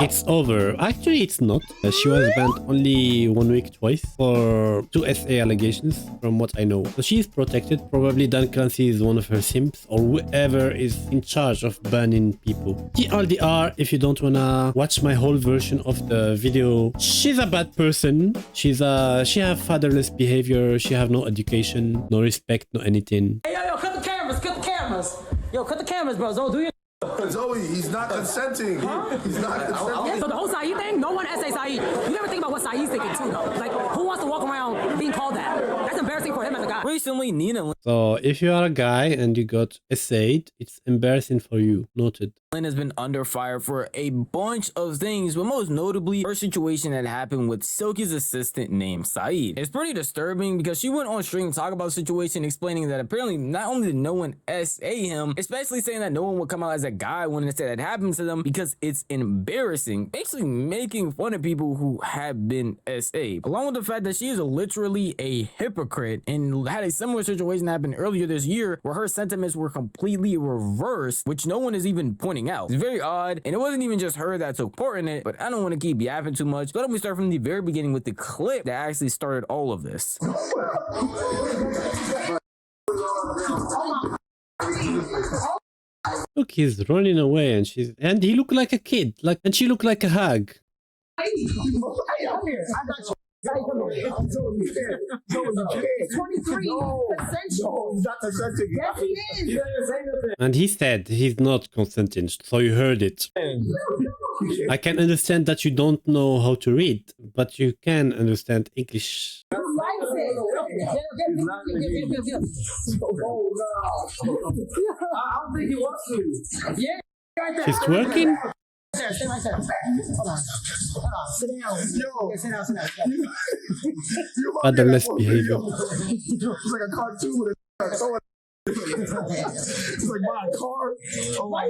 it's over. Actually, it's not. She was banned only 1 week twice for 2 SA allegations, from what I know. So she's protected. Probably Dan Clancy is one of her simps or whoever is in charge of banning people. TLDR, if you don't wanna watch my whole version of the video, she's a bad person. She have fatherless behavior. She have no education, no respect, no anything. Hey, yo, cut the cameras, cut the cameras. Yo, cut the cameras, bro. Zoe, do you? Zoe, he's not consenting. Huh? He's not consenting. So the whole Saeed thing, no one SA Saeed. You never think about what Saeed's thinking too, though. Like, who wants to walk around being called that? That's embarrassing for him as a guy. Recently, Nina Lin. So if you are a guy and you got SA'd, it's embarrassing for you. Noted. Has been under fire for a bunch of things, but most notably her situation that happened with Silky's assistant named Saeed. It's pretty disturbing because she went on stream to talk about the situation, explaining that apparently not only did no one SA him, especially saying that no one would come out as a guy when it said that happened to them because it's embarrassing, basically making fun of people who have been SA, along with the fact that she is literally a hypocrite and had a similar situation happen earlier this year where her sentiments were completely reversed, which no one is even pointing out. It's very odd, and it wasn't even just her that took part in it, but I don't want to keep yapping too much. So let me start from the very beginning with the clip that actually started all of this. Look, he's running away and he looked like a kid, and she looked like a hag. And he said he's not consenting, so you heard it. I can understand that you don't know how to read, but you can understand English. She's twerking? Stay right there. Hold on. Sit down. Yo. Sit down. Fatherless behavior. It's like a cartoon with a it's like my car. Oh my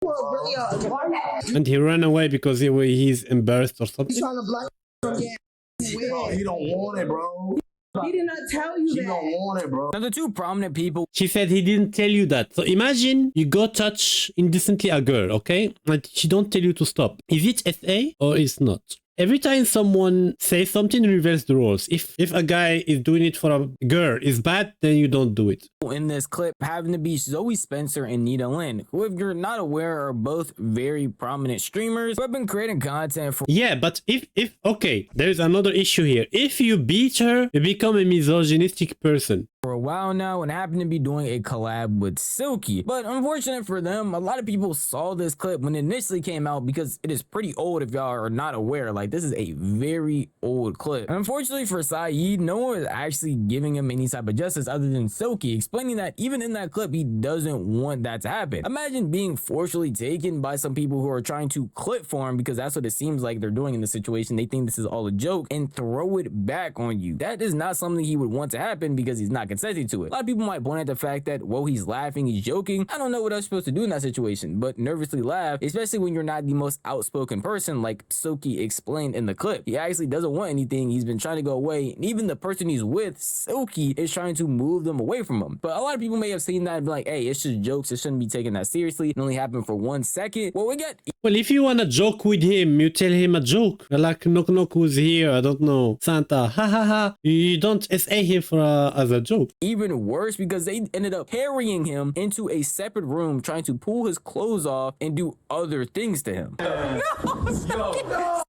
god. And he ran away because he's embarrassed or something. He's trying to black. Oh, he don't want it, bro. He did not tell you that. She don't want it, bro. Now, the two prominent people. She said he didn't tell you that. So imagine you go touch indecently a girl, okay? And she don't tell you to stop. Is it SA or is not? Every time someone says something, reverse the roles. If a guy is doing it for a girl is bad, then you don't do it. In this clip, having to be Zoe Spencer and Nina Lin, who, if you're not aware, are both very prominent streamers who have been creating content for. Yeah, but if okay, there's another issue here. If you beat her, you become a misogynistic person. For a while now and happened to be doing a collab with Silky. But unfortunate for them, a lot of people saw this clip when it initially came out because it is pretty old if y'all are not aware. Like, this is a very old clip. And unfortunately for Saeed, no one is actually giving him any type of justice other than Silky, explaining that even in that clip, he doesn't want that to happen. Imagine being forcibly taken by some people who are trying to clip for him because that's what it seems like they're doing in the situation. They think this is all a joke and throw it back on you. That is not something he would want to happen because he's not consenting to it. A lot of people might point at the fact that, well, he's laughing, he's joking. I don't know what I'm supposed to do in that situation, but nervously laugh, especially when you're not the most outspoken person, like Silky explained in the clip. He actually doesn't want anything. He's been trying to go away, and even the person he's with, Silky, is trying to move them away from him. But a lot of people may have seen that and be like, hey, it's just jokes, it shouldn't be taken that seriously. It only happened for 1 second. Well, well, if you wanna joke with him, you tell him a joke. Like, knock knock, who's here? I don't know. Santa, ha ha ha. You don't SA him for as a joke. Even worse, because they ended up carrying him into a separate room, trying to pull his clothes off and do other things to him. No.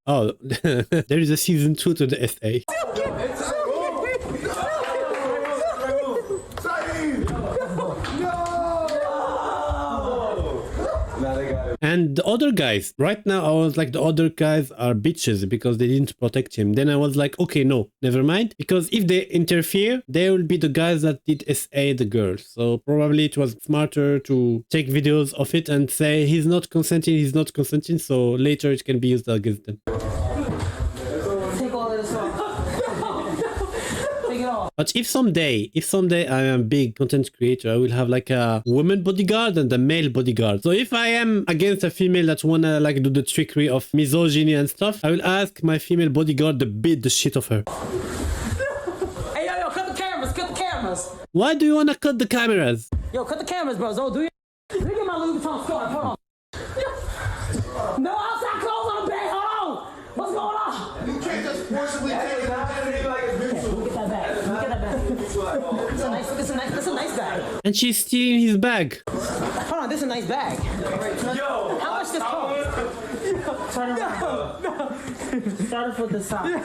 Oh, there is a season 2 to the SA. And the other guys, right now I was like, the other guys are bitches because they didn't protect him. Then I was like, okay, no, never mind. Because if they interfere, they will be the guys that did SA the girl. So probably it was smarter to take videos of it and say he's not consenting. So later it can be used against them. But if someday I am a big content creator, I will have like a woman bodyguard and a male bodyguard. So if I am against a female that wanna like do the trickery of misogyny and stuff, I will ask my female bodyguard to beat the shit of her. Hey, yo, cut the cameras. Why do you wanna cut the cameras? Yo, cut the cameras, bro. Zo, do you? Look at my Louis Vuitton scarf. Hold on. And she's stealing his bag. Hold on, this is a nice bag. Yo, how much this cost? Turn around. No. Start with the side.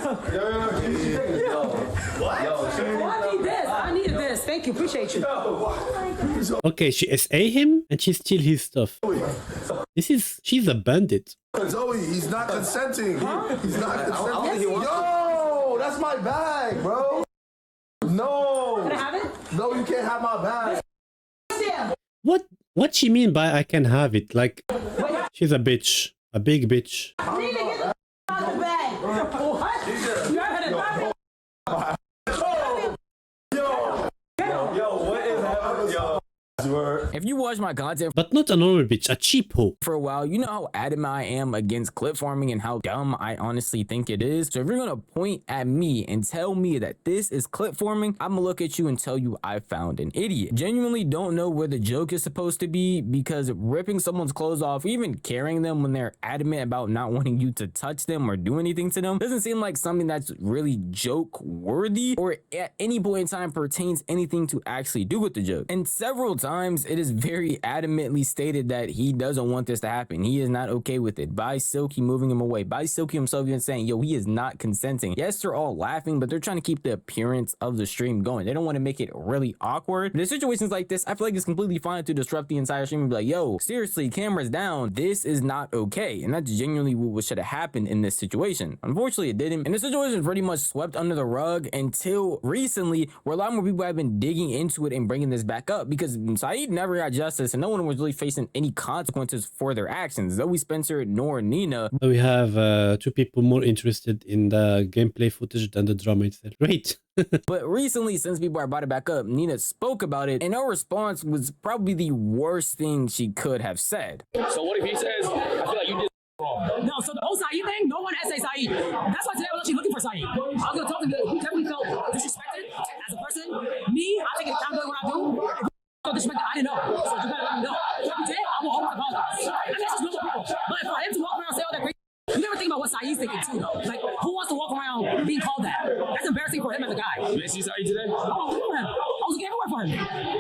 What? I need this. I needed this. Thank you. Appreciate you. Okay, she SA him and she steal his stuff. She's a bandit. Zoe, he's not consenting. Huh? He's not consenting. Yo, that's my bag, bro. No. Can I have it? No, you can't have my bag. What she mean by I can have it? Like, she's a bitch. A big bitch. I need to get the out of the bag. What? You gotta have If you watch my content But not a normal bitch, a cheap hoe. for a while, you know how adamant I am against clip farming and how dumb I honestly think it is. So if you're gonna point at me and tell me that this is clip farming, I'm gonna look at you and tell you I found an idiot. Genuinely don't know where the joke is supposed to be, because ripping someone's clothes off, even carrying them when they're adamant about not wanting you to touch them or do anything to them, doesn't seem like something that's really joke worthy or at any point in time pertains anything to actually do with the joke. And several times it is very adamantly stated that he doesn't want this to happen. He is not okay with it. By Silky moving him away. By Silky himself even saying, yo, he is not consenting. Yes, they're all laughing, but they're trying to keep the appearance of the stream going. They don't want to make it really awkward. But in situations like this, I feel like it's completely fine to disrupt the entire stream and be like, yo, seriously, cameras down. This is not okay. And that's genuinely what should have happened in this situation. Unfortunately, it didn't. And the situation is pretty much swept under the rug until recently, where a lot more people have been digging into it and bringing this back up, because Saeed never got justice and no one was really facing any consequences for their actions. Zoe Spencer nor Nina. We have two people more interested in the gameplay footage than the drama itself. Great. But recently, since people are brought it back up, Nina spoke about it, and her response was probably the worst thing she could have said. So what if he says, I feel like you did wrong? No, so the whole Saeed thing, no one has say Saeed. That's why today I was actually looking for Saeed. I was gonna talk to him. He definitely felt disrespected as a person. Me, I take accountability when I do. If he felt disrespected, I didn't know. So you gotta let me know. If he did, I will always apologize. And that's just normal people. But for him to walk around and say all that crazy, you never think about what Saeed's thinking too, though. Like, who wants to walk around being called that? That's embarrassing for him as a guy. You didn't see Saeed today? Oh, look at him. I was looking everywhere for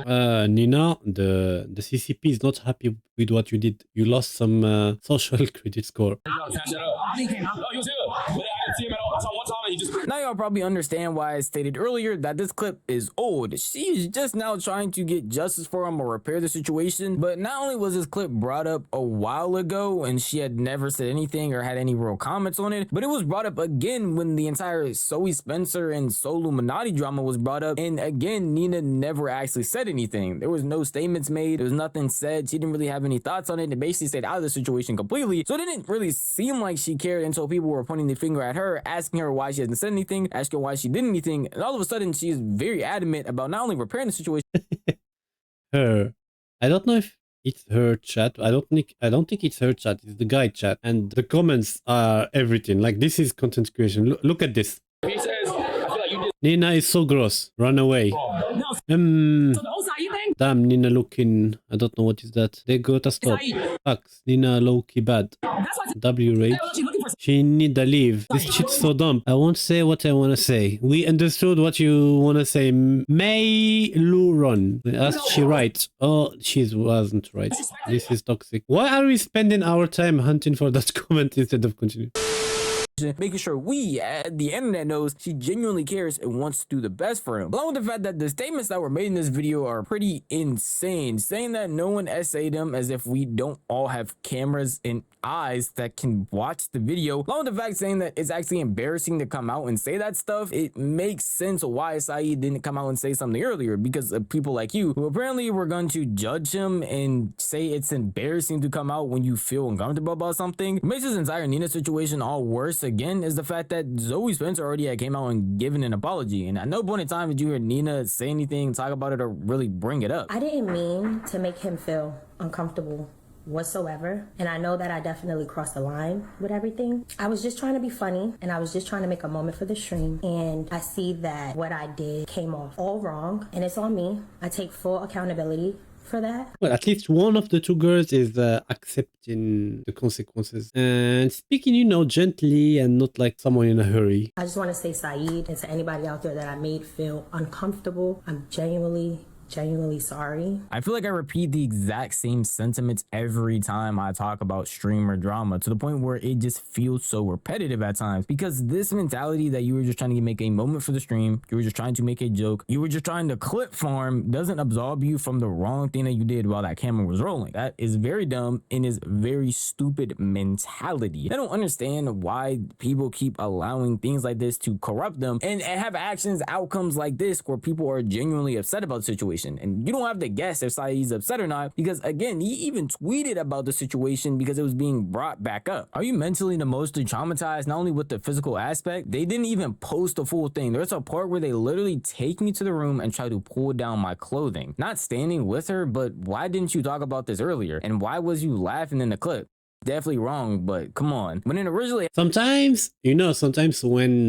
him. Nina, the CCP is not happy with what you did. You lost some social credit score. Catch that up. He came out. No, he was here. But I didn't see him at all. I saw one time and he just... Now y'all probably understand why I stated earlier that this clip is old. She's just now trying to get justice for him or repair the situation. But not only was this clip brought up a while ago and she had never said anything or had any real comments on it, but it was brought up again when the entire Zoe Spencer and Soluminati drama was brought up, and again Nina never actually said anything. There was no statements made, there was nothing said, she didn't really have any thoughts on it, and basically stayed out of the situation completely. So it didn't really seem like she cared until people were pointing the finger at her, asking her why she hasn't said anything, asking her why she did anything, and all of a sudden she is very adamant about not only repairing the situation. Her. I don't know if it's her chat. I don't think it's her chat. It's the guy chat, and the comments are everything. Like, this is content creation. Look at this. He says, I feel like you did Nina is so gross. Run away. wrong. No, so the whole Saeed thing, Damn, Nina looking. I don't know what is that. They gotta stop. Facts. Nina low-key bad. that's why W rate. today I was actually looking for She need to leave. This shit's so dumb. I won't say what I want to say. We understood what you want to say. May Lu run. Asked she right. Oh, she wasn't right. This is toxic. Why are we spending our time hunting for that comment instead of continuing? making sure we at the internet knows she genuinely cares and wants to do the best for him. Along with the fact that the statements that were made in this video are pretty insane, saying that no one essayed him as if we don't all have cameras and eyes that can watch the video. Along with the fact saying that it's actually embarrassing to come out and say that stuff, it makes sense why Saeed didn't come out and say something earlier, because of people like you who apparently were going to judge him and say it's embarrassing to come out when you feel uncomfortable about something. What makes this entire Nina situation all worse again is the fact that Zoe Spencer already came out and given an apology, and at no point in time did you hear Nina say anything, talk about it, or really bring it up. I didn't mean to make him feel uncomfortable whatsoever, and I know that I definitely crossed the line with everything. I was just trying to be funny, and I was just trying to make a moment for the stream, and I see that what I did came off all wrong, and it's on me. I take full accountability for that. Well, at least one of the two girls is accepting the consequences and speaking, you know, gently and not like someone in a hurry. I just want to say, Saeed, and to anybody out there that I made feel uncomfortable, I'm genuinely genuinely sorry. I feel like I repeat the exact same sentiments every time I talk about streamer drama, to the point where it just feels so repetitive at times, because this mentality that you were just trying to make a moment for the stream, you were just trying to make a joke, you were just trying to clip farm, doesn't absolve you from the wrong thing that you did while that camera was rolling. That is very dumb and is very stupid mentality. I don't understand why people keep allowing things like this to corrupt them and have actions, outcomes like this where people are genuinely upset about the situation. And you don't have to guess if Saeed's upset or not, because again, he even tweeted about the situation because it was being brought back up. Are you mentally and emotionally traumatized, not only with the physical aspect? They didn't even post the full thing. There's a part where they literally take me to the room and try to pull down my clothing. Not standing with her, but why didn't you talk about this earlier? And why was you laughing in the clip? Definitely wrong, but come on. When it originally sometimes, you know, sometimes when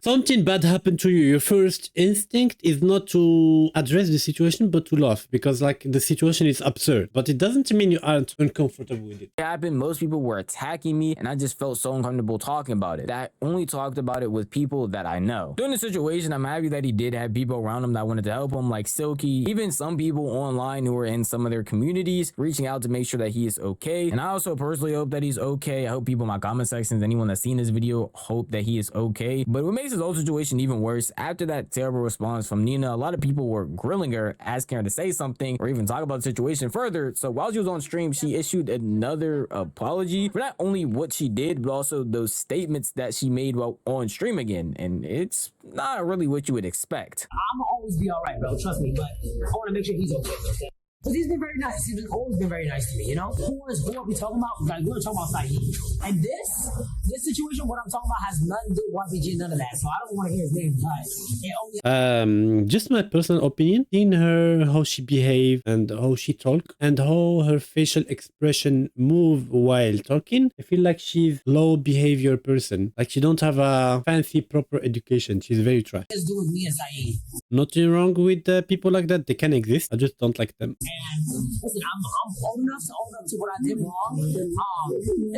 something bad happened to you, your first instinct is not to address the situation but to laugh, because like the situation is absurd, but it doesn't mean you aren't uncomfortable with it. Happened, most people were attacking me and I just felt so uncomfortable talking about it. I only talked about it with people that I know. During the situation, I'm happy that he did have people around him that wanted to help him, like Silky, even some people online who were in some of their communities reaching out to make sure that he is okay. And I also personally hope that he's okay. I hope people in my comment sections, anyone that's seen this video, hope that he is okay. But what makes this whole situation even worse, after that terrible response from Nina, a lot of people were grilling her, asking her to say something or even talk about the situation further. So while she was on stream, she issued another apology for not only what she did, but also those statements that she made while on stream again. And it's not really what you would expect. I'm gonna always be all right, bro. Trust me. But I want to make sure he's okay. Because he's been very nice. He's always been very nice to me, you know? Who are we talking about? Like, we're talking about Saeed. And this situation, what I'm talking about, has nothing to do with YPG, none of that. So I don't want to hear his name, but just my personal opinion, in her, how she behaved and how she talk and how her facial expression move while talking, I feel like she's low behavior person. Like she don't have a fancy proper education. She's very trash. Let's do with me and Saeed. Nothing wrong with people like that. They can exist. I just don't like them. And listen, I'm old enough to own up to what I did wrong.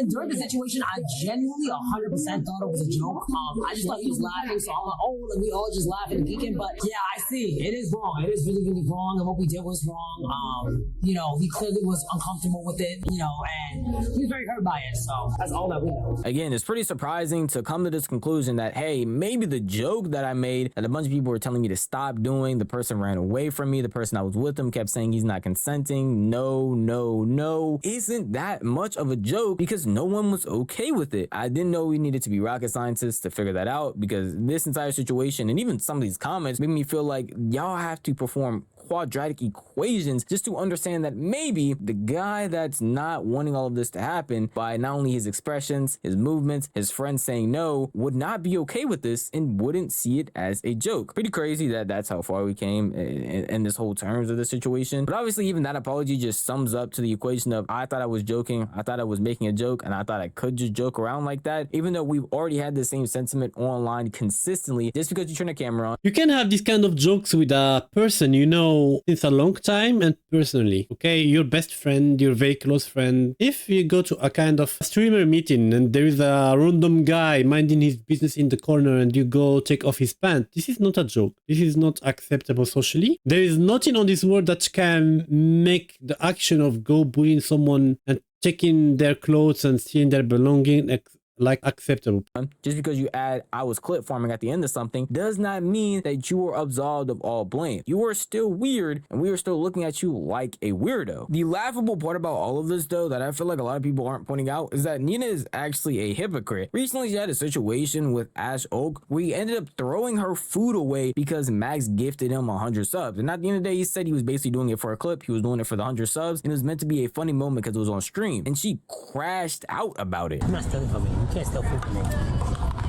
And during the situation, I genuinely 100% thought it was a joke. I just thought he was laughing, so I'm like, oh, and we all just laughing and geeking. But yeah, I see. It is wrong. It is really, really wrong. And what we did was wrong. You know, he clearly was uncomfortable with it, you know, and he was very hurt by it. So that's all that we know. Again, it's pretty surprising to come to this conclusion that, hey, maybe the joke that I made that a bunch of people were telling me to stop doing, the person ran away from me, the person I was with him kept saying he's not consenting, no, isn't that much of a joke, because no one was okay with it. I didn't know we needed to be rocket scientists to figure that out, because this entire situation and even some of these comments made me feel like y'all have to perform quadratic equations just to understand that maybe the guy that's not wanting all of this to happen, by not only his expressions, his movements, his friends saying no, would not be okay with this and wouldn't see it as a joke. Pretty crazy that that's how far we came in this whole terms of the situation. But obviously even that apology just sums up to the equation of, I thought I was joking, I thought I was making a joke, and I thought I could just joke around like that, even though we've already had the same sentiment online consistently. Just because you turn a camera on, you can have this kind of jokes with a person you know since a long time and personally, okay, your best friend, your very close friend. If you go to a kind of streamer meeting and there is a random guy minding his business in the corner and you go take off his pants, this is not a joke. This is not acceptable socially. There is nothing on this world that can make the action of go bullying someone and taking their clothes and stealing their belongings like acceptable. Just because you add I was clip farming at the end of something does not mean that you are absolved of all blame. You are still weird and we are still looking at you like a weirdo. The laughable part about all of this though, that I feel like a lot of people aren't pointing out, is that Nina is actually a hypocrite. Recently she had a situation with Ash Oak where he ended up throwing her food away because Max gifted him 100 subs, and at the end of the day he said he was basically doing it for a clip. He was doing it for the 100 subs and it was meant to be a funny moment because it was on stream, and she crashed out about it. I'm not stealing from you. You can't steal food from me.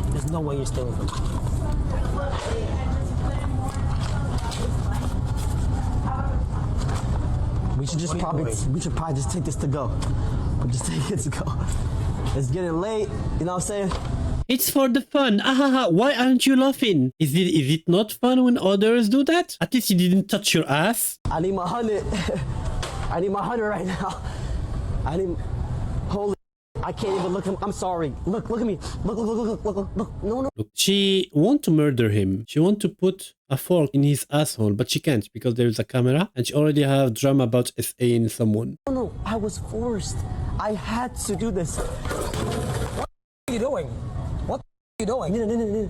There's no way you're stealing from me. We should probably just take this to go. We'll just take it to go. It's getting late, you know what I'm saying? It's for the fun. Ahaha, why aren't you laughing? Is it not fun when others do that? At least you didn't touch your ass. I need my 100. I need my 100 right now. Holy, I can't even look him. I'm sorry. Look at me. Look. No. Look, she want to murder him. She want to put a fork in his asshole, but she can't because there is a camera and she already have drama about SA-ing someone. No. I was forced. I had to do this. What are you doing? What are you doing? Nina.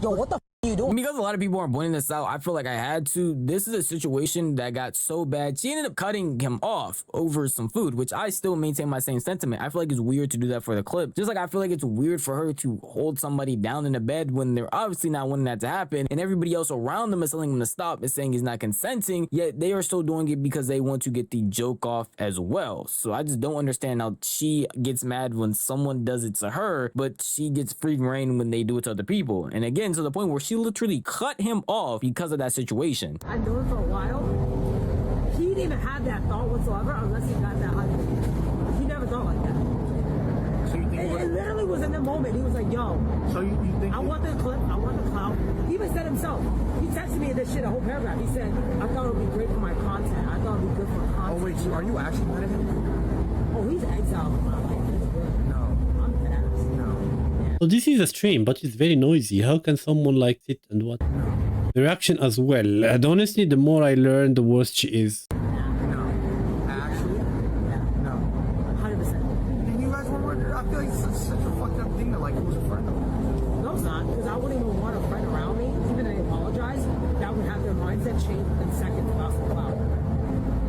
Yo, what the are you doing? Because a lot of people aren't pointing this out, I feel like I had to. This is a situation that got so bad. She ended up cutting him off over some food, which I still maintain my same sentiment. I feel like it's weird to do that for the clip. Just like I feel like it's weird for her to hold somebody down in the bed when they're obviously not wanting that to happen, and everybody else around them is telling him to stop and saying he's not consenting, yet they are still doing it because they want to get the joke off as well. So I just don't understand how she gets mad when someone does it to her, but she gets free reign when they do it to other people. And again, to the point where she literally cut him off because of that situation. I knew him for a while. He didn't even have that thought whatsoever unless he got that hundred. He never thought like that. So you think It literally was in the moment. He was like, yo, So you think I want the clip, I want the clout. He even said himself. He texted me this shit, a whole paragraph. He said, I thought it would be great for my content. I thought it would be good for content. Oh wait, so are you actually mad at him? Oh, he's exiled from my life. It's good. No. I'm fast. No. So this is a stream, but it's very noisy. How can someone like sit and what? The reaction as well. And honestly, the more I learn, the worse she is. No. Actually? No. 100%. And you guys were wondering, I feel like it's such a fucked up thing that like it was a friend of mine. No, it's not. Because I wouldn't even want a friend around me. Even if they apologize, that would have their mindset change in seconds about the clout.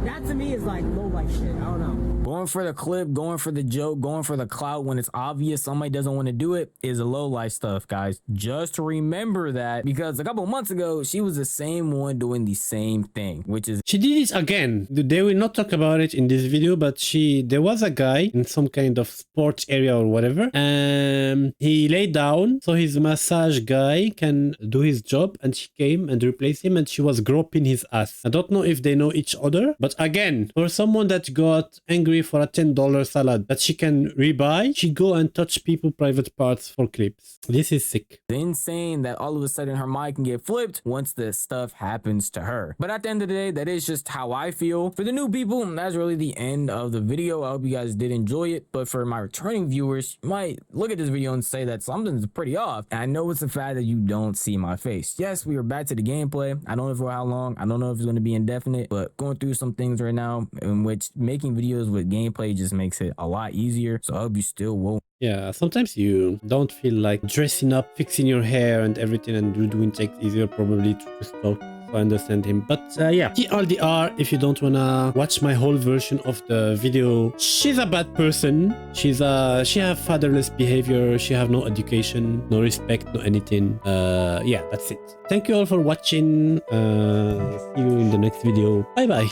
That to me is like low life shit. I don't know. Going for the clip, going for the joke, going for the clout when it's obvious somebody doesn't want to do it is a low life stuff, guys. Just remember that, because a couple of months ago, she was the same one doing the same thing, which is She did it again. They will not talk about it in this video, but there was a guy in some kind of sports area or whatever, and he laid down so his massage guy can do his job, and she came and replaced him, and she was groping his ass. I don't know if they know each other, but again, for someone that got angry for a $10 salad that she can rebuy, she go and touch people private parts for clips. This is sick. insane that all of a sudden her mind can get flipped once this stuff happens to her. But at the end of the day, that is just how I feel. For the new people, that's really the end of the video. I hope you guys did enjoy it. But for my returning viewers, you might look at this video and say that something's pretty off. And I know it's the fact that you don't see my face. Yes, we are back to the gameplay. I don't know for how long. I don't know if it's going to be indefinite, but going through some things right now in which making videos with gameplay just makes it a lot easier. So I hope you still won't. Yeah, sometimes you don't feel like dressing up, fixing your hair and everything, and doing takes easier probably to just talk. So I understand him. But yeah, TLDR, if you don't wanna watch my whole version of the video, she's a bad person. She have fatherless behavior. She have no education, no respect, no anything. Yeah, that's it. Thank you all for watching. See you in the next video. Bye bye.